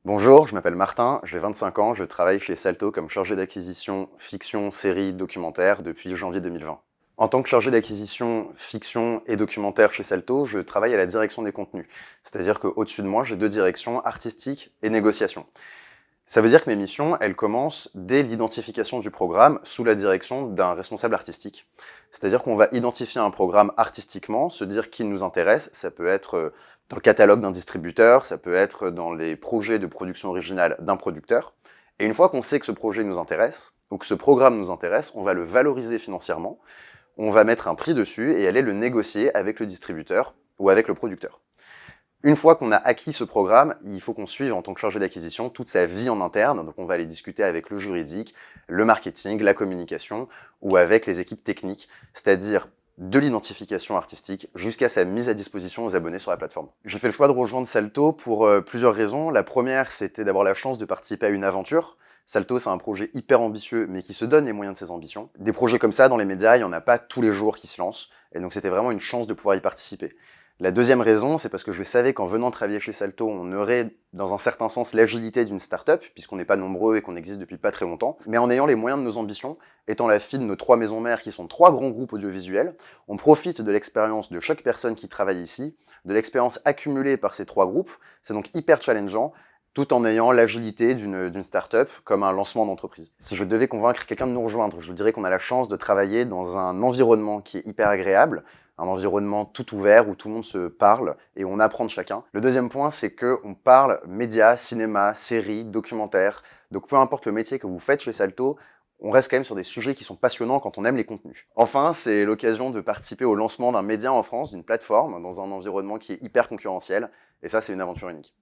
Bonjour, je m'appelle Martin, j'ai 25 ans, je travaille chez Salto comme chargé d'acquisition fiction, série, documentaire depuis janvier 2020. En tant que chargé d'acquisition fiction et documentaire chez Salto, je travaille à la direction des contenus. C'est-à-dire qu'au-dessus de moi, j'ai deux directions, artistique et négociation. Ça veut dire que mes missions, elles commencent dès l'identification du programme sous la direction d'un responsable artistique. C'est-à-dire qu'on va identifier un programme artistiquement, se dire qui nous intéresse, ça peut être dans le catalogue d'un distributeur, ça peut être dans les projets de production originale d'un producteur. Et une fois qu'on sait que ce projet nous intéresse, ou que ce programme nous intéresse, on va le valoriser financièrement, on va mettre un prix dessus et aller le négocier avec le distributeur ou avec le producteur. Une fois qu'on a acquis ce programme, il faut qu'on suive en tant que chargé d'acquisition toute sa vie en interne. Donc on va aller discuter avec le juridique, le marketing, la communication ou avec les équipes techniques, c'est-à-dire de l'identification artistique jusqu'à sa mise à disposition aux abonnés sur la plateforme. J'ai fait le choix de rejoindre Salto pour plusieurs raisons. La première, c'était d'avoir la chance de participer à une aventure. Salto, c'est un projet hyper ambitieux, mais qui se donne les moyens de ses ambitions. Des projets comme ça, dans les médias, il n'y en a pas tous les jours qui se lancent, et donc c'était vraiment une chance de pouvoir y participer. La deuxième raison, c'est parce que je savais qu'en venant travailler chez Salto, on aurait, dans un certain sens, l'agilité d'une start-up, puisqu'on n'est pas nombreux et qu'on existe depuis pas très longtemps, mais en ayant les moyens de nos ambitions, étant la fille de nos trois maisons mères qui sont trois grands groupes audiovisuels, on profite de l'expérience de chaque personne qui travaille ici, de l'expérience accumulée par ces trois groupes, c'est donc hyper challengeant, tout en ayant l'agilité d'une start-up comme un lancement d'entreprise. Si je devais convaincre quelqu'un de nous rejoindre, je vous dirais qu'on a la chance de travailler dans un environnement qui est hyper agréable, un environnement tout ouvert où tout le monde se parle et où on apprend de chacun. Le deuxième point, c'est qu'on parle médias, cinéma, séries, documentaires. Donc peu importe le métier que vous faites chez Salto, on reste quand même sur des sujets qui sont passionnants quand on aime les contenus. Enfin, c'est l'occasion de participer au lancement d'un média en France, d'une plateforme, dans un environnement qui est hyper concurrentiel. Et ça, c'est une aventure unique.